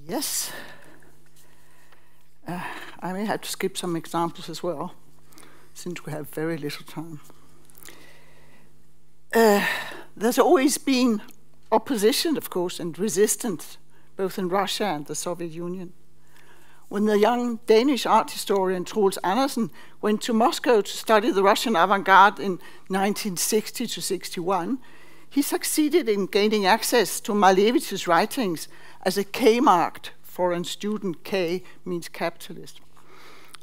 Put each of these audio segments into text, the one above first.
Yes. I may have to skip some examples as well, since we have very little time. There's always been opposition, of course, and resistance, both in Russia and the Soviet Union. When the young Danish art historian Troels Andersen went to Moscow to study the Russian avant-garde in 1960 to 61, he succeeded in gaining access to Malevich's writings as a K-marked foreign student. K means capitalist,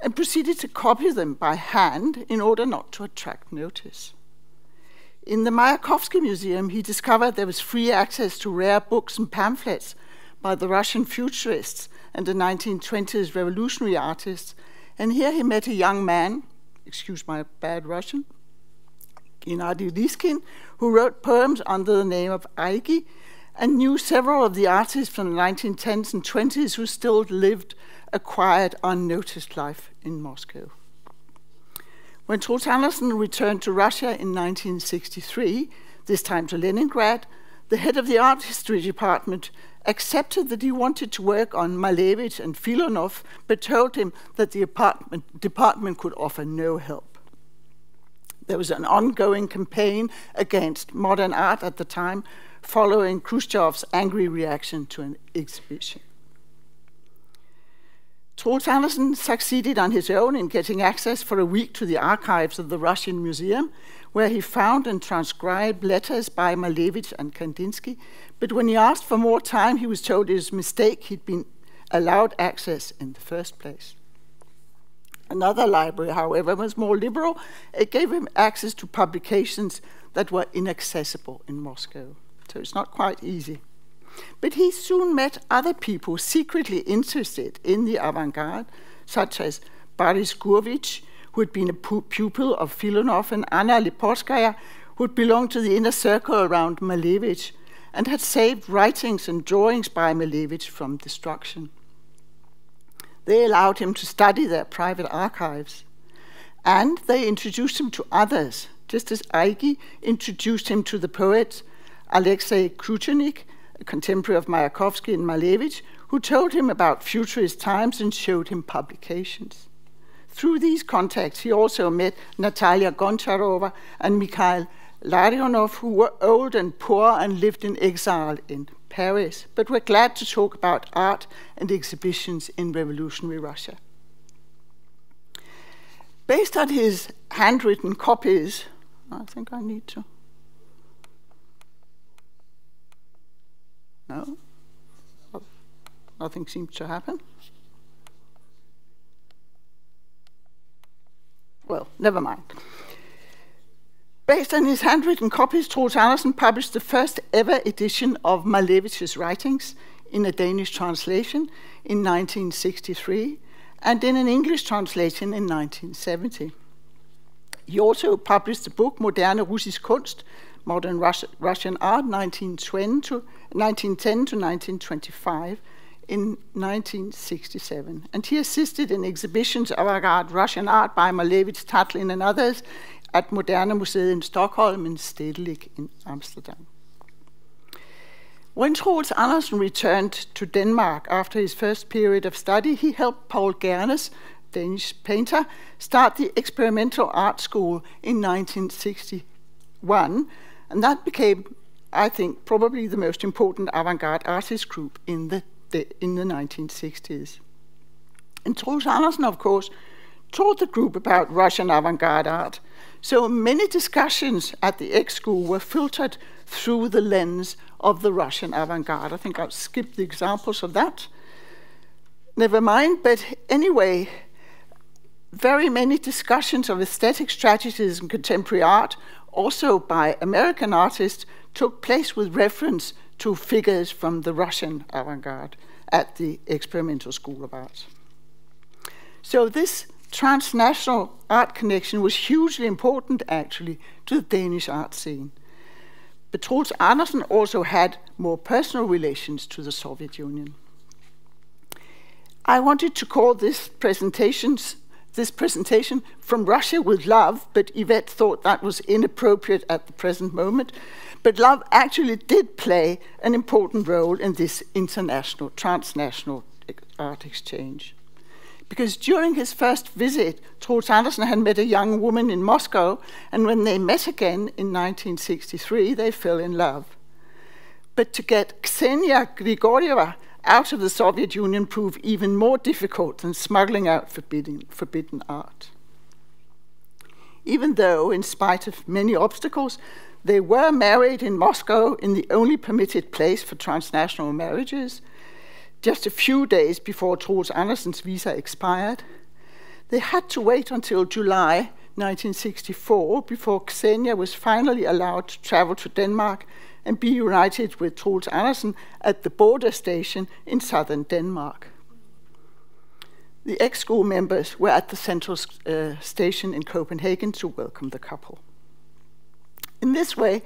and proceeded to copy them by hand in order not to attract notice. In the Mayakovsky Museum, he discovered there was free access to rare books and pamphlets by the Russian futurists and the 1920s revolutionary artists, and here he met a young man, excuse my bad Russian, Gennady Liskin, who wrote poems under the name of Aigi, and knew several of the artists from the 1910s and 20s who still lived a quiet, unnoticed life in Moscow. When Troels Andersen returned to Russia in 1963, this time to Leningrad, the head of the art history department accepted that he wanted to work on Malevich and Filonov, but told him that the department could offer no help. There was an ongoing campaign against modern art at the time, following Khrushchev's angry reaction to an exhibition. Troels Andersen succeeded on his own in getting access for a week to the archives of the Russian Museum, where he found and transcribed letters by Malevich and Kandinsky, but when he asked for more time, he was told it was a mistake he'd been allowed access in the first place. Another library, however, was more liberal. It gave him access to publications that were inaccessible in Moscow, so it's not quite easy. But he soon met other people secretly interested in the avant-garde, such as Boris Gurevich, who had been a pupil of Filonov, and Anna Lipovskaya, who had belonged to the inner circle around Malevich and had saved writings and drawings by Malevich from destruction. They allowed him to study their private archives, and they introduced him to others, just as Aigi introduced him to the poet Alexei Kruchenik, a contemporary of Mayakovsky and Malevich, who told him about futurist times and showed him publications. Through these contacts, he also met Natalia Goncharova and Mikhail Larionov, who were old and poor and lived in exile in Paris, but were glad to talk about art and exhibitions in revolutionary Russia. Based on his handwritten copies, I think I need to. No? Nothing seems to happen. Well, never mind. Based on his handwritten copies, Troels Andersen published the first ever edition of Malevich's writings in a Danish translation in 1963 and in an English translation in 1970. He also published the book Moderne Russisk Kunst, Modern Russian Art, 1910 to 1925, in 1967. And he assisted in exhibitions of avant-garde Russian art by Malevich, Tatlin, and others at Moderne Museet in Stockholm and Stedelijk in Amsterdam. When Troels Andersen returned to Denmark after his first period of study, he helped Paul Gernes, Danish painter, start the Experimental Art School in 1961, and that became, I think, probably the most important avant-garde artist group in the 1960s. And Troels Andersen, of course, taught the group about Russian avant-garde art, so many discussions at the X School were filtered through the lens of the Russian avant-garde. I think I'll skip the examples of that. Never mind, but anyway, very many discussions of aesthetic strategies in contemporary art, also by American artists, took place with reference to figures from the Russian avant-garde at the Experimental School of Art. So this transnational art connection was hugely important, actually, to the Danish art scene. But Troels Andersen also had more personal relations to the Soviet Union. I wanted to call this presentation this presentation, From Russia with Love, but Yvette thought that was inappropriate at the present moment. But love actually did play an important role in this international, transnational art exchange. Because during his first visit, Troels Andersen had met a young woman in Moscow, and when they met again in 1963, they fell in love. But to get Ksenia Grigorieva out of the Soviet Union proved even more difficult than smuggling out forbidden art. Even though, in spite of many obstacles, they were married in Moscow in the only permitted place for transnational marriages, just a few days before Troels Andersen's visa expired, they had to wait until July 1964 before Ksenia was finally allowed to travel to Denmark and be united with Troels Andersen at the border station in southern Denmark. The ex-school members were at the central station in Copenhagen to welcome the couple. In this way,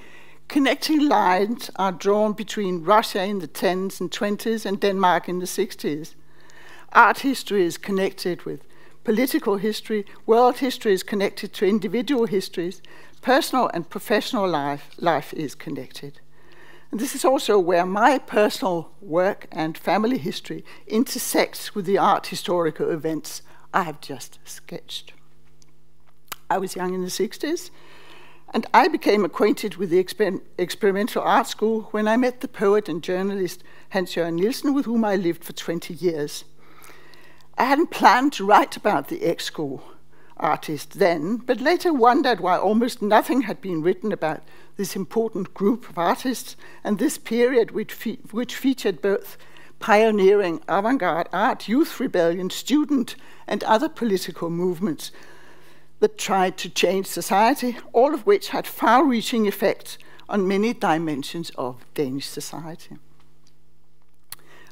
connecting lines are drawn between Russia in the 10s and 20s and Denmark in the 60s. Art history is connected with political history, world history is connected to individual histories, personal and professional life is connected. And this is also where my personal work and family history intersects with the art historical events I have just sketched. I was young in the 60s, and I became acquainted with the experimental art school when I met the poet and journalist Hans-Jørgen Nielsen, with whom I lived for 20 years. I hadn't planned to write about the ex-school artist then, but later wondered why almost nothing had been written about this important group of artists and this period which featured both pioneering avant-garde art, youth rebellion, student and other political movements that tried to change society, all of which had far-reaching effects on many dimensions of Danish society.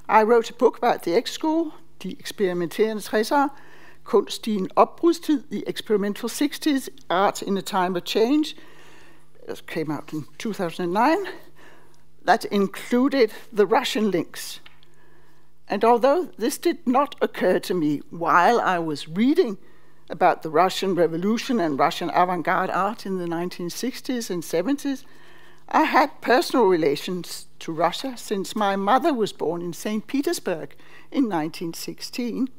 I wrote a book about the ex-school, De eksperimenterende 60'ere, Kunst i en opbrudstid, The Experimental 60s, Art in a Time of Change. It came out in 2009. That included the Russian links. And although this did not occur to me while I was reading about the Russian Revolution and Russian avant-garde art in the 1960s and 70s, I had personal relations to Russia since my mother was born in St. Petersburg in 1916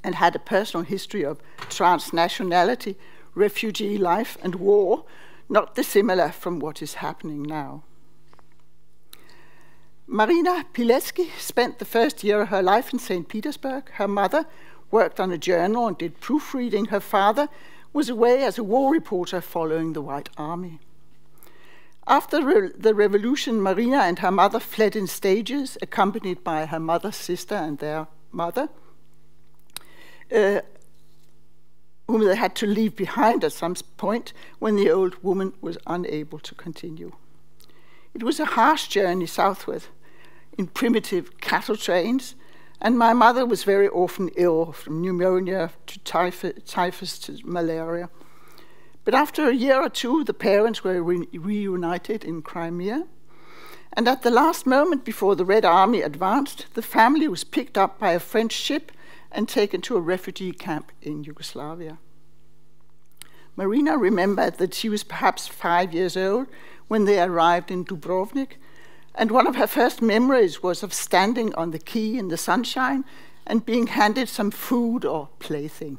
and had a personal history of transnationality, refugee life, and war, not dissimilar from what is happening now. Marina Pilecki spent the first year of her life in St. Petersburg. Her mother worked on a journal and did proofreading. Her father was away as a war reporter following the White Army. After the revolution, Marina and her mother fled in stages, accompanied by her mother's sister and their mother, whom they had to leave behind at some point when the old woman was unable to continue. It was a harsh journey southward in primitive cattle trains, and my mother was very often ill, from pneumonia to typhus to malaria. But after a year or two, the parents were reunited in Crimea, and at the last moment before the Red Army advanced, the family was picked up by a French ship and taken to a refugee camp in Yugoslavia. Marina remembered that she was perhaps 5 years old when they arrived in Dubrovnik, and one of her first memories was of standing on the quay in the sunshine and being handed some food or plaything.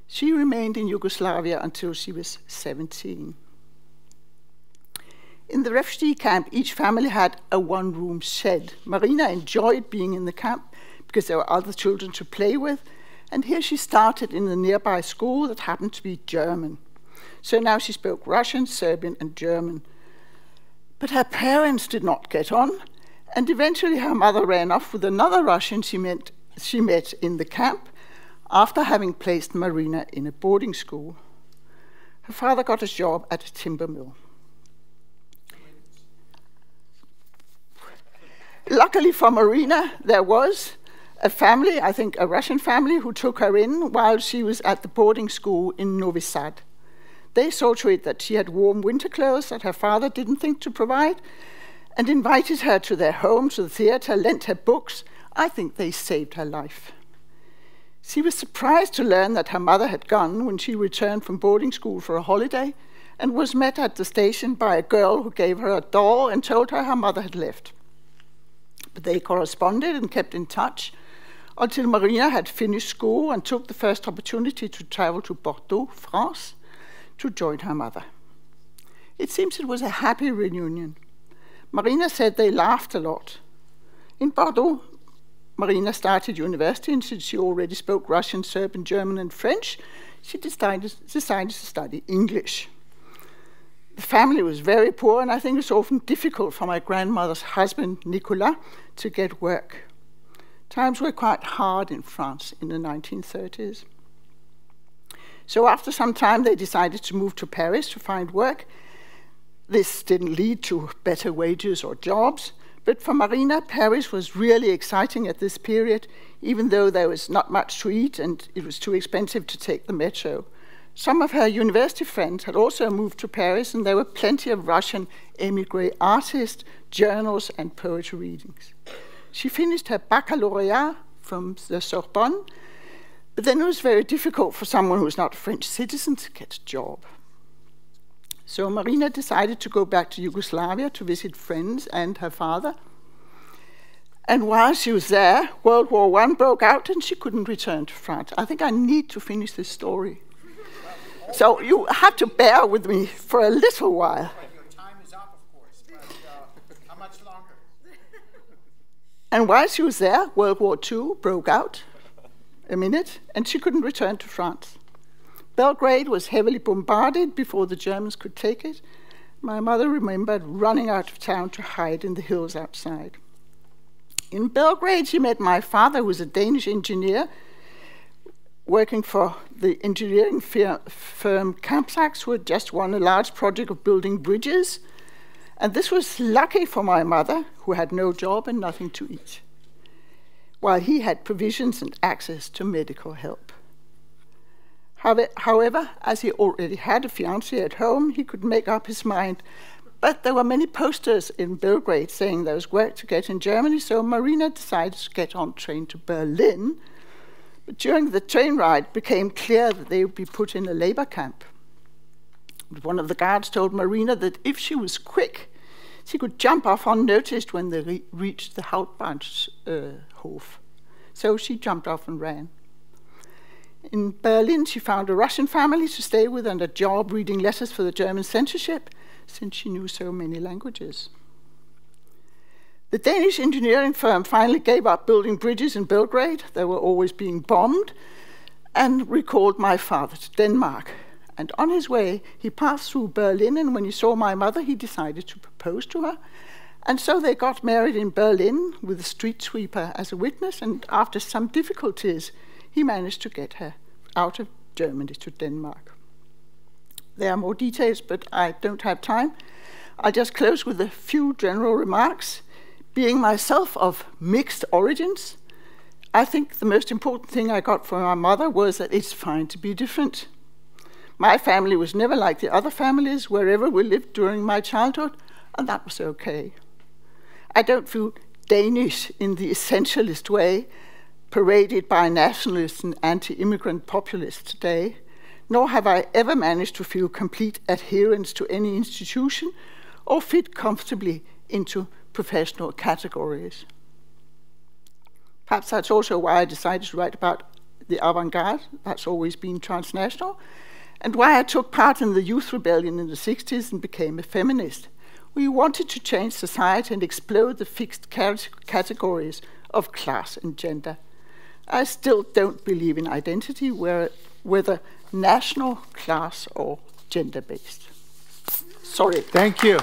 She remained in Yugoslavia until she was 17. In the refugee camp, each family had a one-room shed. Marina enjoyed being in the camp because there were other children to play with, and here she started in the nearby school that happened to be German. So now she spoke Russian, Serbian, and German. But her parents did not get on, and eventually her mother ran off with another Russian she met in the camp after having placed Marina in a boarding school. Her father got a job at a timber mill. Luckily for Marina, there was a family, I think a Russian family, who took her in while she was at the boarding school in Novi Sad. They saw to it that she had warm winter clothes that her father didn't think to provide, and invited her to their home, to the theater, lent her books. I think they saved her life. She was surprised to learn that her mother had gone when she returned from boarding school for a holiday and was met at the station by a girl who gave her a doll and told her her mother had left. But they corresponded and kept in touch until Marina had finished school and took the first opportunity to travel to Bordeaux, France, to join her mother. It seems it was a happy reunion. Marina said they laughed a lot. In Bordeaux, Marina started university, and since she already spoke Russian, Serbian, German, and French, she decided to study English. The family was very poor, and I think it was often difficult for my grandmother's husband, Nicolas, to get work. Times were quite hard in France in the 1930s. So after some time, they decided to move to Paris to find work. This didn't lead to better wages or jobs, but for Marina, Paris was really exciting at this period, even though there was not much to eat and it was too expensive to take the metro. Some of her university friends had also moved to Paris, and there were plenty of Russian émigré artists, journals, and poetry readings. She finished her baccalaureate from the Sorbonne, but then it was very difficult for someone who was not a French citizen to get a job. So Marina decided to go back to Yugoslavia to visit friends and her father. And while she was there, World War I broke out and she couldn't return to France. I think I need to finish this story. So you have to bear with me for a little while. Your time is up, of course, but how much longer? And while she was there, World War II broke out and she couldn't return to France. Belgrade was heavily bombarded before the Germans could take it. My mother remembered running out of town to hide in the hills outside. In Belgrade, she met my father, who was a Danish engineer, working for the engineering firm Kampsax, who had just won a large project of building bridges. And this was lucky for my mother, who had no job and nothing to eat, while he had provisions and access to medical help. However, as he already had a fiancée at home, he could make up his mind. But there were many posters in Belgrade saying there was work to get in Germany, so Marina decided to get on a train to Berlin. But during the train ride, it became clear that they would be put in a labor camp. One of the guards told Marina that if she was quick, she could jump off unnoticed when they reached the Hauptbahnhof. So she jumped off and ran. In Berlin, she found a Russian family to stay with and a job reading letters for the German censorship, since she knew so many languages. The Danish engineering firm finally gave up building bridges in Belgrade. They were always being bombed, and recalled my father to Denmark. And on his way, he passed through Berlin, and when he saw my mother, he decided to propose to her. And so they got married in Berlin with a street sweeper as a witness, and after some difficulties, he managed to get her out of Germany to Denmark. There are more details, but I don't have time. I'll just close with a few general remarks. Being myself of mixed origins, I think the most important thing I got from my mother was that it's fine to be different. My family was never like the other families wherever we lived during my childhood, and that was okay. I don't feel Danish in the essentialist way, paraded by nationalists and anti-immigrant populists today, nor have I ever managed to feel complete adherence to any institution or fit comfortably into professional categories. Perhaps that's also why I decided to write about the Avant-Garde, that's always been transnational, and why I took part in the youth rebellion in the 60s and became a feminist. We wanted to change society and explode the fixed categories of class and gender. I still don't believe in identity, whether national, class, or gender-based. Sorry. Thank you.